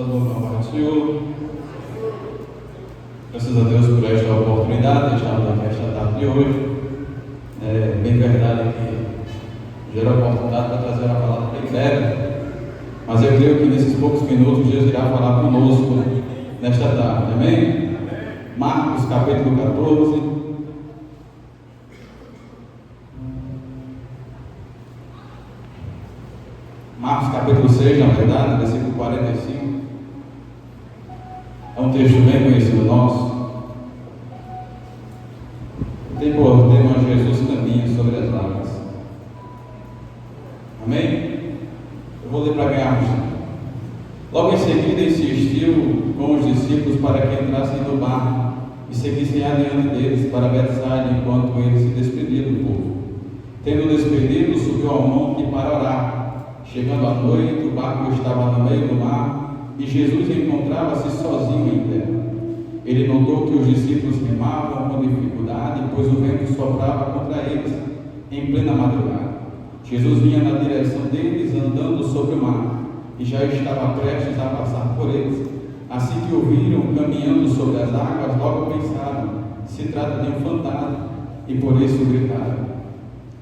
Todo mundo amar o Senhor. Graças a Deus por esta oportunidade de estarmos aqui esta tarde de hoje. É bem verdade que gera oportunidade para trazer uma palavra bem breve, mas eu creio que nesses poucos minutos Deus irá falar conosco nesta tarde, amém? Marcos capítulo 14. Marcos capítulo 6, na verdade, versículo 45. É um texto bem conhecido nosso. Tem por tema Jesus caminha sobre as águas. Amém? Eu vou ler para ganharmos. Logo em seguida insistiu com os discípulos para que entrassem no barco e seguissem adiante deles para Betsaida, enquanto ele se despedia do povo. Tendo despedido, subiu ao monte para orar. Chegando à noite, o barco estava no meio do mar e Jesus encontrava-se sozinho em terra. Ele notou que os discípulos remavam com dificuldade, pois o vento soprava contra eles em plena madrugada. Jesus vinha na direção deles andando sobre o mar e já estava prestes a passar por eles. Assim que o viram caminhando sobre as águas, logo pensaram: se trata de um fantasma, e por isso gritaram,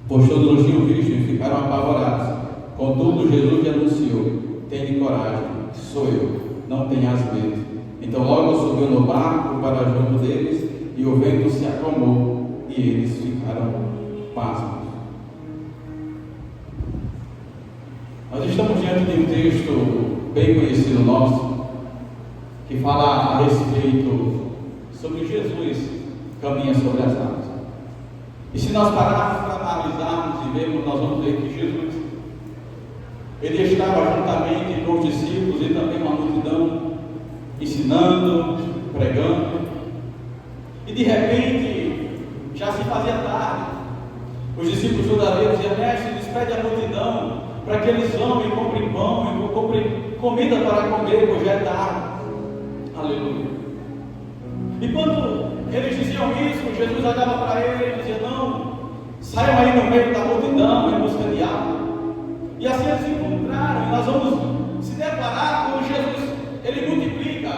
pois todos tinham visto e ficaram apavorados. Contudo, Jesus lhe anunciou: tende coragem, sou eu, não tenhas medo. Então logo subiu no barco para junto deles, e o vento se acalmou, e eles ficaram pasmos. Nós estamos diante de um texto bem conhecido nosso, que fala a respeito sobre Jesus caminha sobre as águas. E se nós pararmos para analisarmos e vermos, nós vamos ver que Jesus, ele estava juntamente com os discípulos e também uma multidão, ensinando, pregando, e de repente já se fazia tarde. Os discípulos toda vez diziam: mestre, despede a multidão para que eles vão e comprem pão e comprem comida para comer, pois já é tarde. Aleluia. E quando eles diziam isso, Jesus olhava para eles e dizia: não, saiam aí no meio da multidão em busca de água. E assim eles se encontraram, e nós vamos se deparar com Jesus. Ele multiplica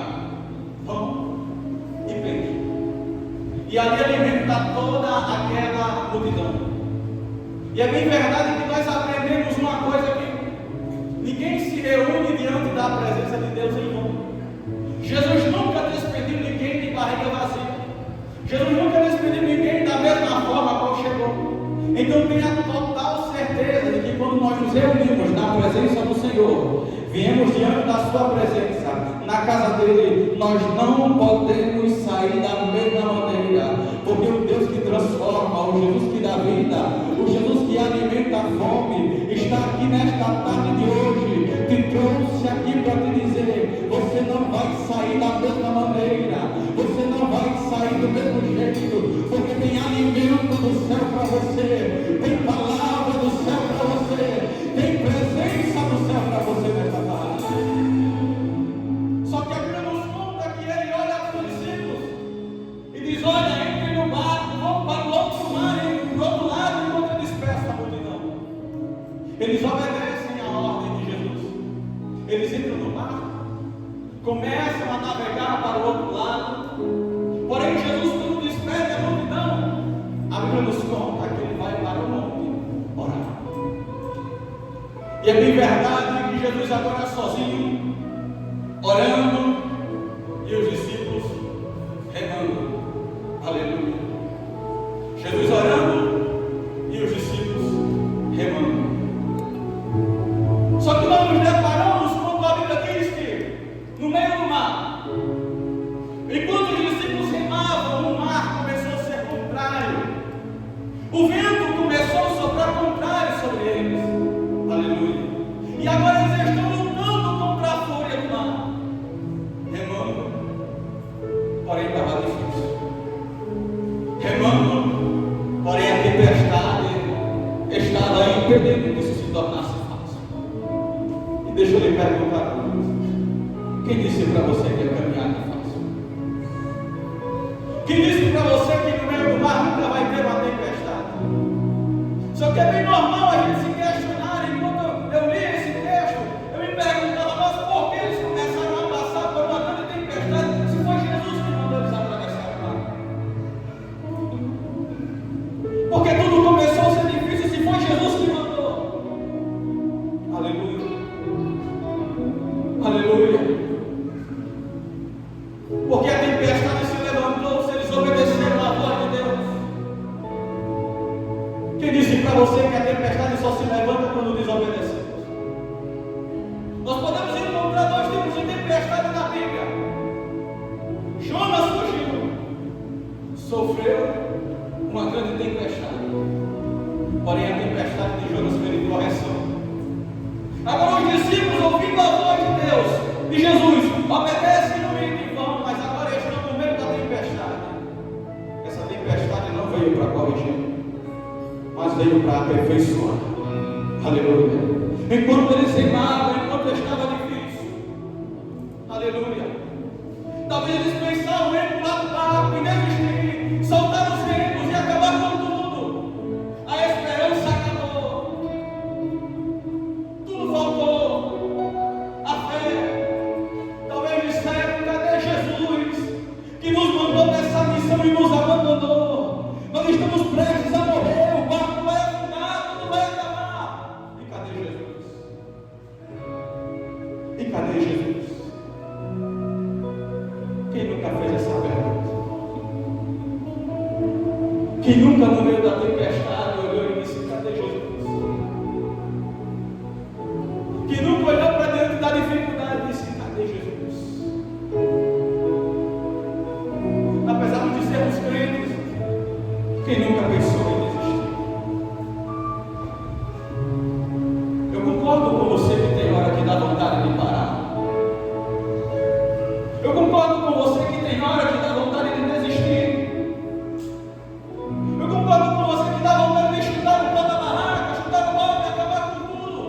pão e peixe, e ali alimenta toda aquela multidão. E é bem verdade que nós aprendemos uma coisa aqui: ninguém se reúne diante da presença de Deus em vão. Jesus nunca despediu ninguém de barriga vazia. Jesus nunca despediu ninguém da mesma forma como chegou. Então tenha total certeza de que quando nós nos reunimos na presença do Senhor, viemos diante da sua presença, na casa dele, nós não podemos sair da mesma maneira, porque o Deus que transforma, o Jesus que dá vida, o Jesus que alimenta a fome, está aqui nesta tarde de hoje, te trouxe aqui para te dizer: você não vai sair da mesma maneira, você não vai sair do mesmo jeito, porque tem alimento do céu para você, tem palavra do céu para você, tem presença do céu para você nesta tarde. Só que a Bíblia nos conta que ele olha para os discípulos e diz: olha, entrem no barco, vão para o outro mar, e do outro lado enquanto dispersa a multidão. Eles obedecem à ordem de Jesus. Eles entram no barco, começam a navegar para o outro lado. Porém, Jesus, quando despede a multidão, a Bíblia nos conta que ele vai para o monte orar. E é bem verdade que Jesus agora sozinho, orando, e os discípulos remando. Aleluia. Jesus orando e os discípulos remando. Só que nós nos deparamos quando a Bíblia diz que no meio do mar, enquanto os discípulos remavam, o mar começou a ser contrário. O vento começou a soprar contrário sobre eles. Aleluia. E agora eles estão lutando contra a fúria do mar, remando. Porém estava difícil. Remando, porém a tempestade estava impedindo que isso se tornasse fácil. E deixa eu lhe perguntar uma coisa: quem disse para você que a caminhada é fácil? Quem disse para você que no meio do mar nunca vai ter uma tempestade? Só que é bem normal a gente se questionar. Enquanto eu li esse texto, eu me perguntava: mas por que eles começaram a porque a tempestade se levantou, se eles obedeceram à voz de Deus. Quem disse para você que a tempestade só se levanta quando desobedecemos? Nós podemos encontrar dois tipos de tempestade na Bíblia. Jonas fugiu, sofreu uma grande tempestade, porém a tempestade de Jonas veio correção. Agora os discípulos, ouvindo a voz de Deus, de Jesus, obedecem no meio de vão, mas agora estão no meio da tempestade. Essa tempestade não veio para corrigir, mas veio para aperfeiçoar. Aleluia. Enquanto eles remavam, enquanto estava difícil, aleluia. Talvez eles pensavam em pular do barco e desistir, soltar os remos e acabar com tudo. A esperança acabou, tudo faltou, a fé. Talvez disseram: cadê Jesus, que nos mandou nessa missão e nos abandonou? Nós estamos prestes a morrer, o barco vai afundar, tudo vai acabar. E cadê Jesus? E cadê Jesus? Quem nunca fez essa pergunta? Quem nunca no meio da tempestade olhou e disse: cadê Jesus? Quem nunca olhou para diante da dificuldade e disse: cadê Jesus? Apesar de sermos crentes, quem nunca pensou em desistir? Eu concordo com você que tem hora que dá vontade de parar. Eu concordo com você que tem hora que dá vontade de desistir. Eu concordo com você que dá vontade de chutar o pau da barraca, chutar o balde e acabar com tudo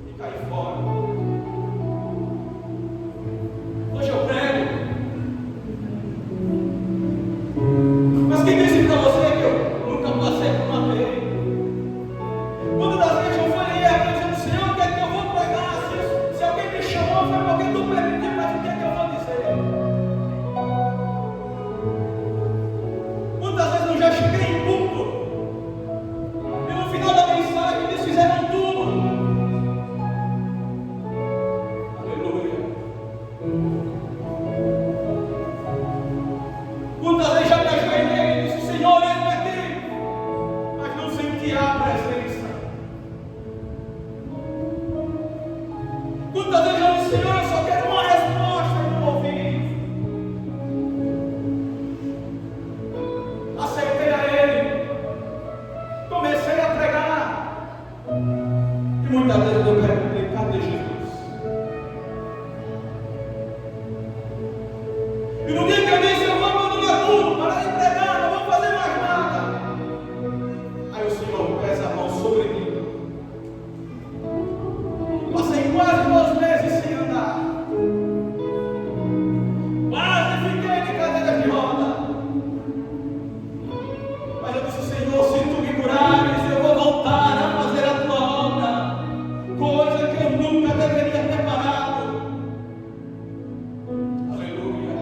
e cair fora. Hoje eu prego, mas quem disse para você que eu nunca passei por uma vez? Quando das vezes eu falei dizendo: Senhor, o que é que eu vou pregar? Se alguém me chamou, foi porque tu permitiu, mas o que é que eu vou dizer? Quantas vezes eu já cheguei em culto e no final da mensagem eles fizeram tudo. Aleluia. Quantas vezes já me ajoelhei e disse: Senhor, eis-me aqui, mas não senti a presença. Quantas vezes eu disse: Senhor, eu só quero uma resposta e não ouvi. Aceitei a Ele, comecei a pregar, e muitas vezes eu perguntei: cadê Jesus? E no dia que eu disse: eu vou abandonar tudo, parar de pregar, não vou fazer mais nada, aí o Senhor pesa a mão sobre mim. Passei quase 2 meses sem andar, quase fiquei de cadeira de roda, mas eu disse: Senhor, se tu me curares, eu vou voltar a fazer a tua obra, coisa que eu nunca deveria ter parado. Aleluia.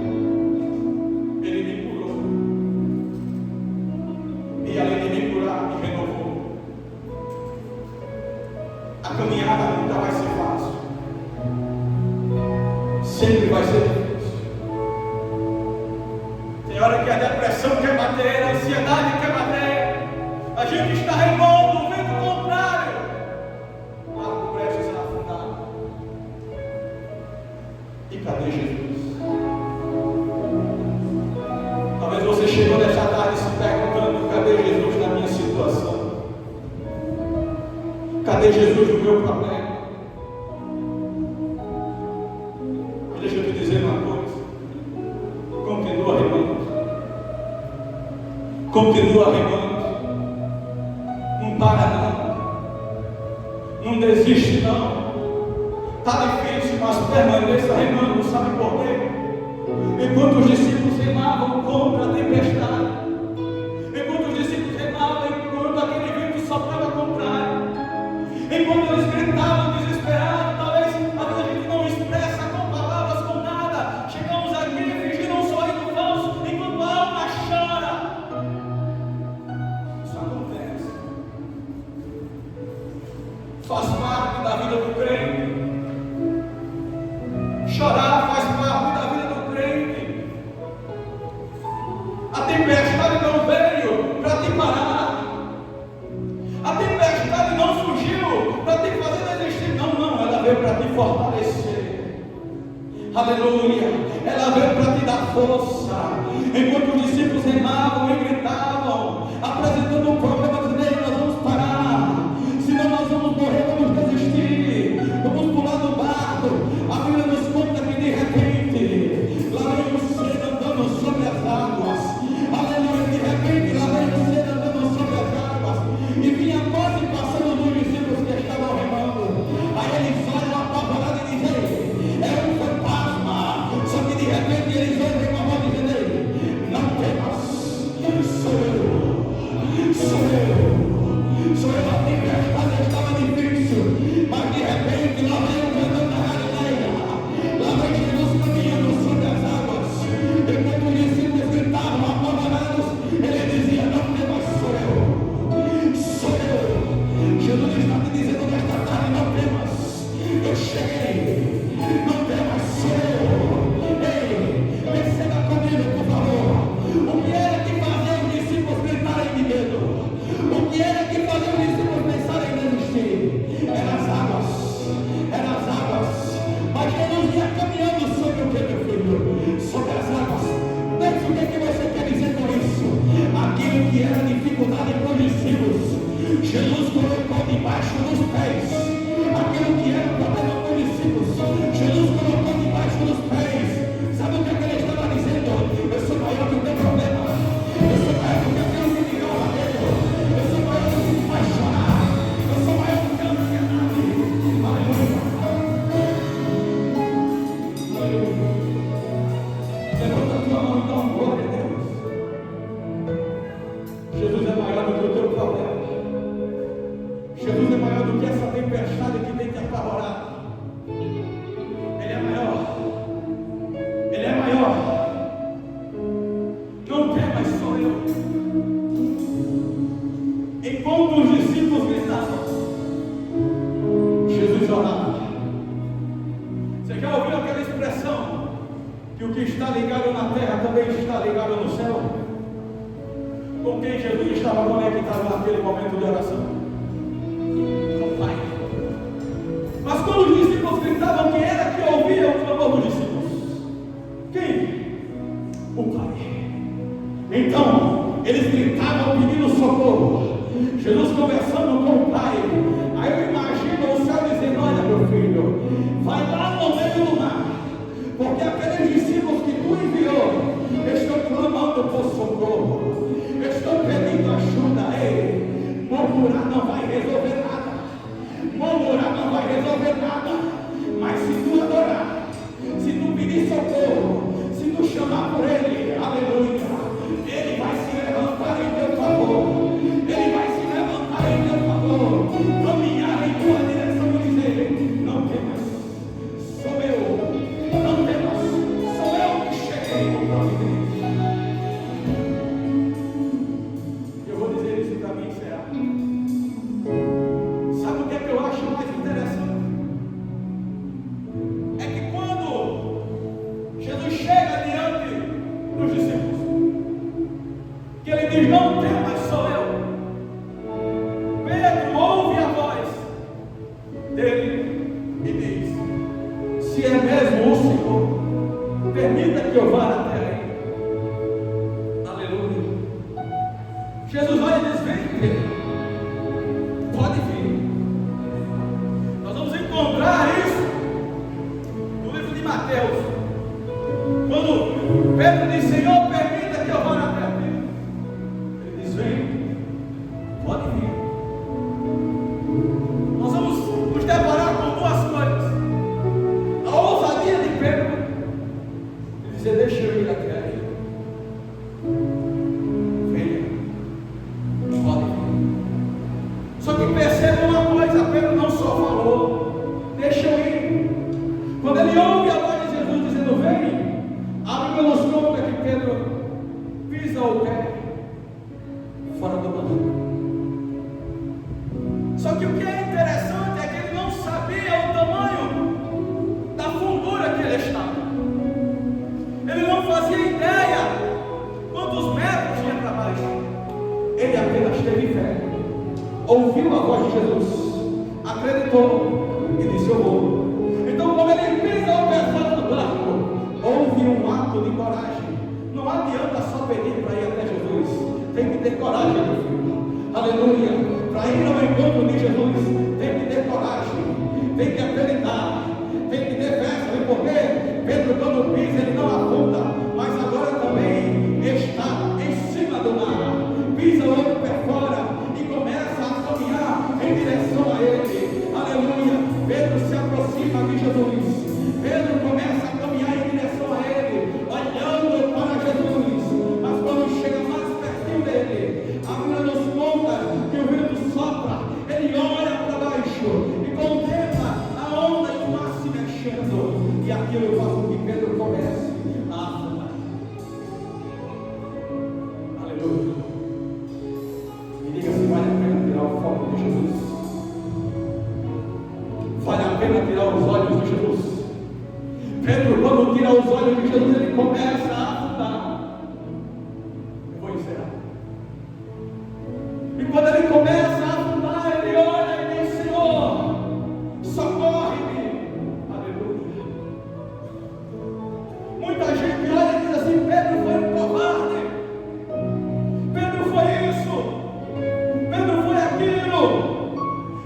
Ele me curou, e além de me curar, me renovou. A caminhada nunca vai ser fácil, sempre vai ser difícil. Tem hora que a depressão quer bater, a ansiedade quer bater, a gente está remando o vento contrário, barco prestes a afundar. E cadê Jesus? Talvez você chegou nessa tarde se perguntando: cadê Jesus na minha situação? Cadê Jesus no meu problema? Mas deixa eu te dizer uma coisa: continua remando, continua remando, não para não desiste não. Está difícil, mas permaneça remando. Sabe por quê? Enquanto os discípulos remavam contra a tempestade, enquanto os discípulos remavam, enquanto aquele vento soprava contrário, enquanto eles gritavam desesperados, talvez a gente não expressa com palavras, com nada. Chegamos aqui fingindo um sorriso falso, enquanto a alma chora. Isso acontece. Faz parte da vida do crente. Chorar faz parte Aleluia. Ela veio para te dar força. Enquanto os discípulos remavam e gritavam, apresentando um problema, dizendo: nós vamos parar, senão nós vamos morrer, vamos desistir, vamos pular do barco. A Bíblia nos conta que de repente lá vem o ser andando sobre as águas. Aleluia. De repente lá vem o ser andando sobre as águas, e vinha a morte passando dos discípulos que estavam remando. Aí eles olham apavorados e dizem: é um fantasma. Só que de repente eles olham com a mão e dizem: não temas, sou eu, sou eu, sou eu. A tempestade estava difícil, mas de repente lá vem o canto da Galileia, lá vem Jesus caminhando sobre as águas. Enquanto os discípulos gritavam apavorados, ele dizia: não temas, sou eu, sou eu. Jesus está te dizendo nesta tarde: não temas, eu cheguei, não temas, sou eu. Ei, perceba comigo, por favor. O que era que fazia os discípulos gritarem de medo? O que era que fazia os discípulos pensarem em desistir? Eram as águas, eram as águas. Mas Jesus ia caminhando sobre o que, meu filho? Sobre as águas. Pense o que você quer dizer com isso. Aquilo que era dificuldade para os discípulos, Jesus colocou debaixo dos pés. Aquilo que era problema para os discípulos, Jesus colocou debaixo dos pés. Sabe o que ele estava dizendo? Eu sou maior que o teu problema. Eu sou maior do que aquilo que te causa medo. Eu sou maior do que te faz chorar. Eu sou maior do que a ansiedade. Aleluia. Aleluia. Levanta a tua mão e dá uma glória a Deus. Jesus é maior do que o teu problema. Jesus é maior do que essa tempestade que tem te apavorado. Ele é maior. Ele é maior. Não temas, sou eu. Enquanto os discípulos gritavam, Jesus orava. Você já ouviu aquela expressão que o que está ligado na terra também está ligado no céu? Com quem Jesus estava conectado naquele momento de oração? Pai. Mas quando os discípulos gritavam, quem era que ouvia o clamor dos discípulos? Quem? O Pai. Então, eles gritavam pedindo socorro. Jesus conversando com o Pai. Aí eu imagino o céu dizendo: olha, meu filho, vai lá no meio do mar, porque aqueles discípulos que tu enviou estão clamando por socorro, estão pedindo ajuda. Ei, murmurar não vai resolver nada. Murmurar não vai resolver nada. Mas se tu adorar, se tu pedir socorro, se tu chamar por Ele, aleluia, Ele vai se levantar em teu favor. Ele vai se levantar em teu favor, caminhar em tua direção e dizer: não temas, sou eu. Não temas, sou eu que cheguei com providência. Eu vou dizer isso para mim encerrar. Sabe o que é que eu acho mais interessante? É que quando Jesus chega diante dos discípulos, que ele diz: não temas, sou eu. Pedro ouve a voz dele e diz: se é mesmo o Senhor, permita que eu vá até aí. Aleluia. Jesus vai e diz: vem, Pedro, pode vir. Nós vamos encontrar isso no livro de Mateus, quando Pedro diz: Senhor, permita que eu vá até ti. Ele diz: vem, pode vir. Nós vamos nos deparar com duas coisas: a ousadia de Pedro de dizer: deixa eu ir até aí. Venha, pode vir. Só que perceba uma coisa: Pedro não só falou, deixa eu ir. Quando ele ouve a voz de Jesus dizendo: vem, a Bíblia nos conta que Pedro pisa o pé fora do banco. Só que o que é interessante é que ele não sabia o tamanho da fundura que ele estava. Ele não fazia ideia quantos metros tinha para baixo. Ele apenas teve fé, ouviu a voz de Jesus, acreditou e disse: eu vou. Então, quando ele pisa o pé fora do barco, que ter coragem, meu filho. Aleluia. Para ir ao encontro de Jesus, tem que ter coragem, tem que acreditar, tem que ter fé. Sabe por quê? Pedro, quando pisa, ele não afunda, mas agora também está em cima do mar. Pisa o outro pé fora e começa a caminhar em direção a ele. Aleluia. Pedro se aproxima de Jesus. Pedro começa a caminhar em direção a ele, olhando para Jesus. Mas quando chega mais pertinho dele, a Bíblia nos conta que o vento sopra, ele olha para baixo e contempla a onda e o mar se mexendo. E aquilo faz com que Pedro comece a afundar. Aleluia. Me diga se vale a pena tirar o foco de Jesus. Vale a pena tirar os olhos de Jesus. Pedro, quando tira os olhos de Jesus, ele começa a afundar. Eu vou encerrar. E quando ele começa a afundar, ele olha e diz: Senhor, socorre-me. Aleluia. Muita gente olha e diz assim: Pedro foi um covarde. Pedro foi isso. Pedro foi aquilo.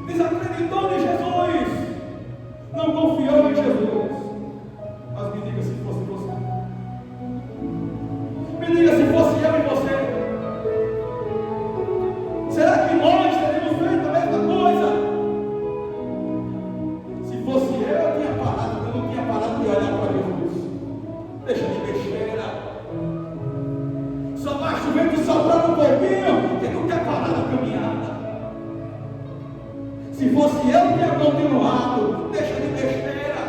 Desacreditou de Jesus. Não confiou em Jesus. Mas me diga se fosse você. Me diga se fosse eu e você. Será que nós teríamos feito a mesma coisa? Se fosse eu não tinha parado de olhar para Jesus. Deixa de besteira. Só basta o vento soprar um pouquinho que tu quer parar na caminhada. Se fosse eu tinha continuado. Deixa de besteira.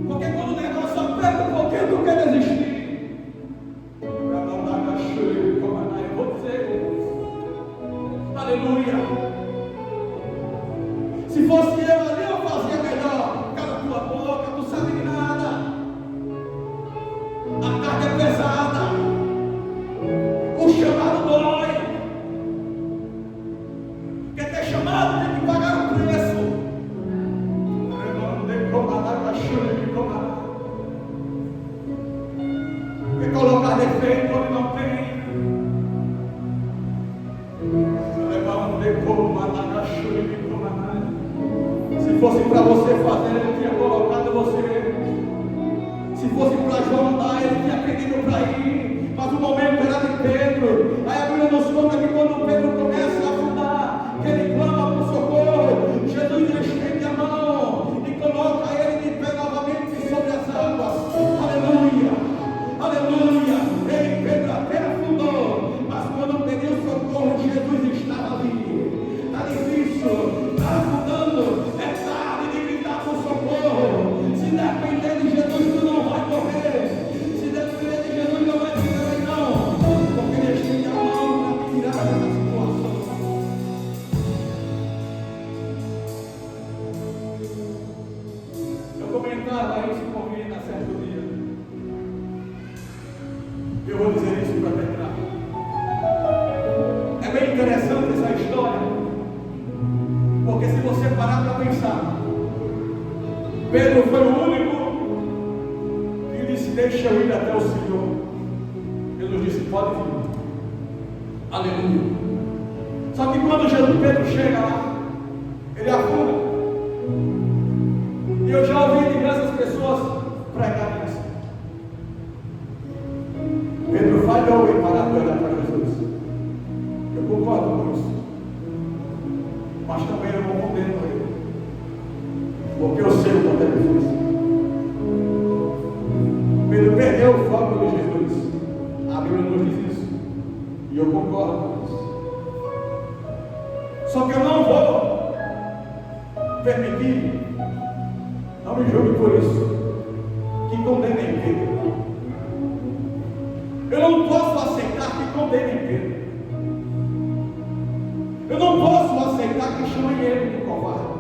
Porque quando o negócio aperta um pouquinho, tu quer desistir. Eu vou dizer. Aleluia. Se fosse eu ali, eu fazia melhor. Cala tua boca, tu sabe de nada. A carga é pesada. O chamado dói. Quer ter chamado, tem que pagar o preço. Quer colocar defeito onde não tem. Se fosse para você fazer, ele tinha colocado você. Se fosse para João andar, ele tinha pedido para ir. Mas o momento era de Pedro. Aí a Bíblia nos conta que quando Pedro começa a afundar, que ele clama por socorro, Jesus estende a mão e coloca ele de pé novamente sobre as águas. Aleluia, aleluia. Ei, Pedro até afundou, mas quando pediu socorro, Jesus estava ali. Está difícil, está afundando, é tarde de gritar por socorro. Se depender de Jesus, tu não vai morrer. Se depender de Jesus, não vai morrer, não. Porque ele estende a mão para te tirar dessa situação. Eu comentava isso com alguém na certo dia. Eu vou dizer isso para terminar. É bem interessante essa história, porque se você parar para pensar, Pedro foi o único que disse: deixa eu ir até o Senhor. Jesus disse: pode vir. Aleluia. Só que quando Pedro chega lá, ele afunda. E eu já ouvi diversas pessoas pregarem assim. Pedro falhou em parar de olhar para Jesus. Eu concordo com isso. Mas também eu não condeno ele. Porque eu sei o quanto é difícil. Pedro perdeu o foco de Jesus. A Bíblia nos diz isso. E eu concordo com isso. Só que eu não vou permitir, não me julgue por isso, que condenem Pedro. Eu não posso aceitar que condenem Pedro. Eu não posso aceitar que chamem ele de covarde.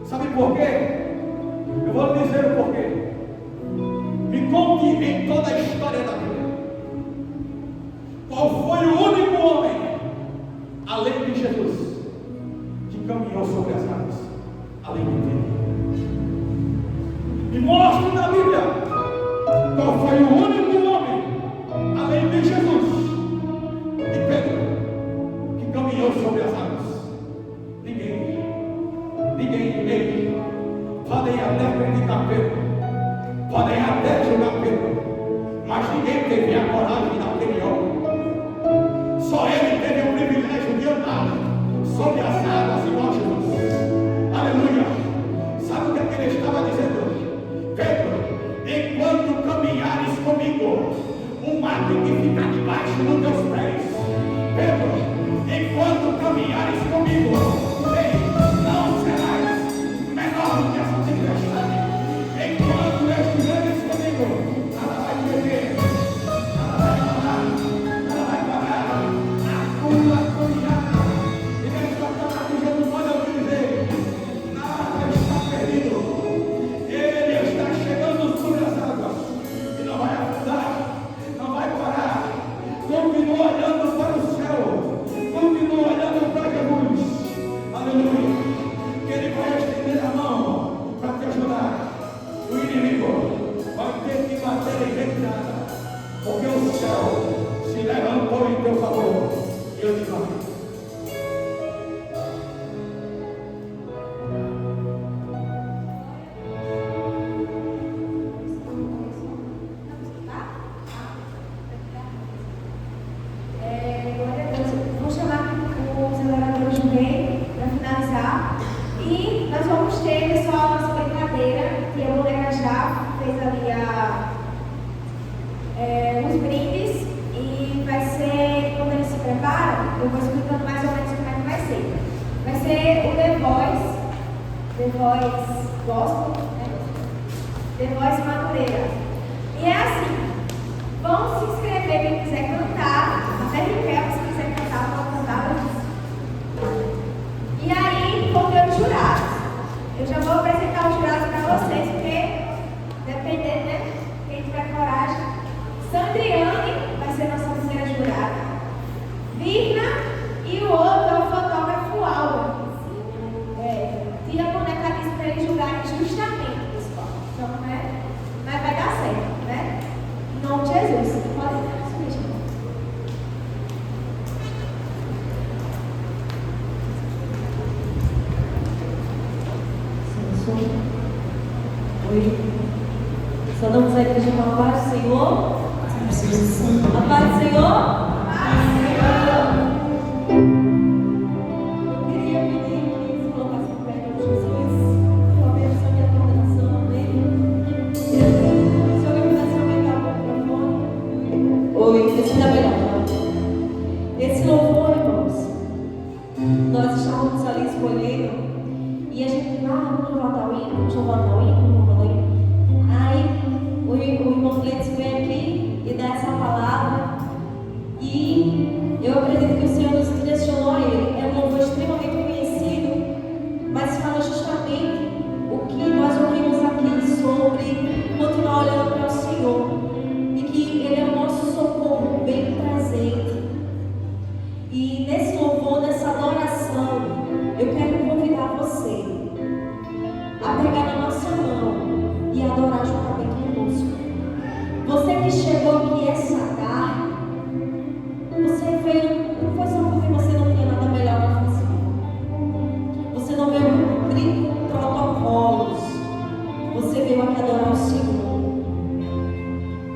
Sabe por quê? Eu vou lhe dizer o porquê. Me conte em toda a história da Bíblia qual foi o único homem, além de Jesus, que caminhou sobre as águas, além de Pedro. Me mostre na Bíblia qual foi o único homem, além de Jesus, julgar Pedro, podem até julgar Pedro, mas ninguém teve a coragem daquele homem. Só ele teve o privilégio de andar sobre as águas igual Jesus. Aleluia. Sabe o que ele estava dizendo? Pedro, enquanto caminhares comigo, o mar tem que ficar debaixo dos teus pés. Pedro, enquanto caminhares comigo, ei, não serás menor do que essa tempestade. Enquanto estiveres comigo, nada vai te beber, nada vai parar, nada vai parar. A tua caminhada, e nessa palavra de Jesus pode eu dizer, nada está perdido. Ele está chegando sobre as águas e não vai afundar, não vai parar. Continua olhando para o céu, continua olhando para Jesus. Aleluia. Que Ele vai estender a mão para te ajudar. O inimigo vai ter que bater em retirada, porque o céu se levantou em teu favor. E eu te amo. Os brindes, e vai ser, quando eles se preparam, eu vou explicando mais ou menos como é que vai ser. Vai ser o The Voice Gospel, né? The Voice Madureira. E é assim, vão se inscrever quem quiser cantar, até Riquel, se quiser cantar, vão cantar. E aí vão ter os jurados. Eu já vou apresentar os jurados para vocês, porque dependendo, né? Quem tiver coragem. Sandriane vai ser nossa primeira jurada. Virna e o outro é o fotógrafo Álvaro. Tira a boneca disso para eles julgarem justamente, pessoal. Então, né? Mas vai dar certo, né? Em nome de Jesus. Pode dar a sua mesma. Oi. Saudamos a igreja com a paz do Senhor. A paz do Senhor. Eu queria pedir que se colocasse no pé de Jesus, uma bênção e a coordenação dele. Se alguém pudesse aumentar o microfone. Oi, esse ainda melhor. Esse louvor, irmãos, nós estávamos ali escolhendo e a gente, vamos louvar tal hino, vamos louvar tal hino, vamos louvar tal hino. Aí o irmão Cleiton vem aqui e dá essa palavra, e eu acredito que o Senhor nos direcionou a ele. É um louvor extremamente conhecido, mas fala justamente o que nós ouvimos aqui sobre continuar olhando para o Senhor e que Ele é o nosso socorro bem presente. E nesse louvor, nessa adoração, eu quero convidar você a pegar na nossa mão e adorar juntamente conosco. Você que chegou aqui essa tarde, você veio, não foi só porque você não tinha nada melhor para fazer. Você não veio cumprir protocolos. Você veio aqui adorar o Senhor.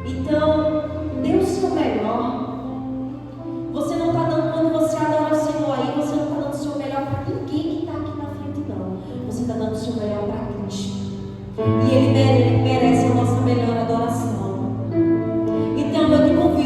Então, dê o seu melhor. Você não está dando, quando você adora o Senhor aí, você não está dando o seu melhor para ninguém que está aqui na frente, não. Você está dando o seu melhor para Cristo. E Ele merece a nossa melhor adoração. Então eu te convido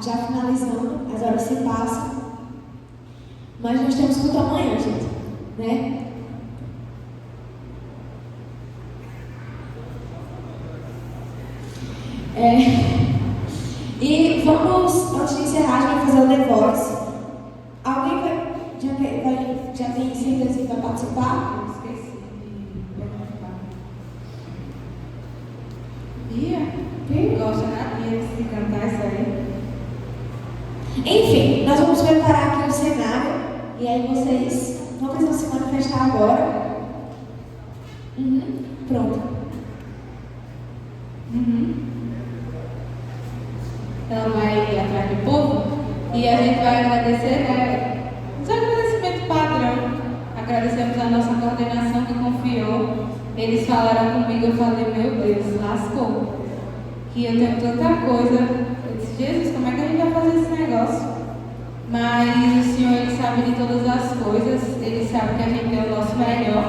já finalizando, as horas se passam, mas nós temos culto amanhã, gente, né? E vamos, antes de encerrar, a gente vai fazer o The Voice. Alguém já tem certeza que vai participar? Eu esqueci de perguntar. Bia? Gosta da Bia de cantar isso aí? Enfim, nós vamos preparar aqui o cenário e aí vocês não precisam se manifestar agora. Pronto. Ela vai atrás do povo e a gente vai agradecer, né? Os agradecimentos padrão. Agradecemos a nossa coordenação que confiou. Eles falaram comigo, eu falei, meu Deus, lascou. Que eu tenho tanta coisa. Eu disse, Jesus, como é que a gente vai fazer esse negócio? Mas o Senhor, Ele sabe de todas as coisas. Ele sabe que a gente deu o nosso melhor.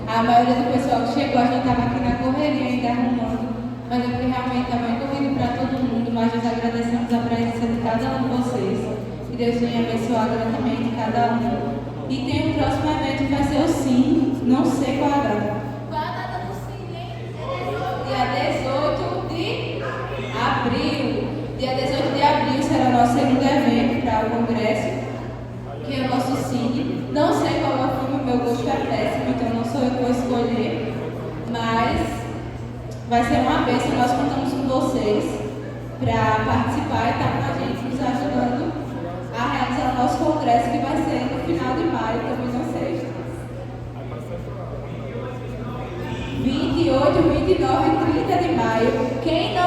A maioria do pessoal que chegou, a gente estava aqui na correria ainda arrumando. Mas é porque realmente está bem corrido para todo mundo. Mas nós agradecemos a presença de cada um de vocês. Que Deus venha abençoar grandemente cada um. E tem o próximo evento que vai ser o SIM. Não sei qual é a data. Qual a data do SIM, hein? Dia 18 de abril. Dia 18 de abril será o nosso segundo evento para o congresso, que é o nosso SIM. Não sei qual é o filme, meu gosto é péssimo, então não sou eu que vou escolher. Mas vai ser uma bênção, nós contamos com vocês para participar e estar com a gente, nos ajudando a realizar o nosso congresso, que vai ser no final de maio, também na sexta. 28, 29 e 30 de maio. Quem não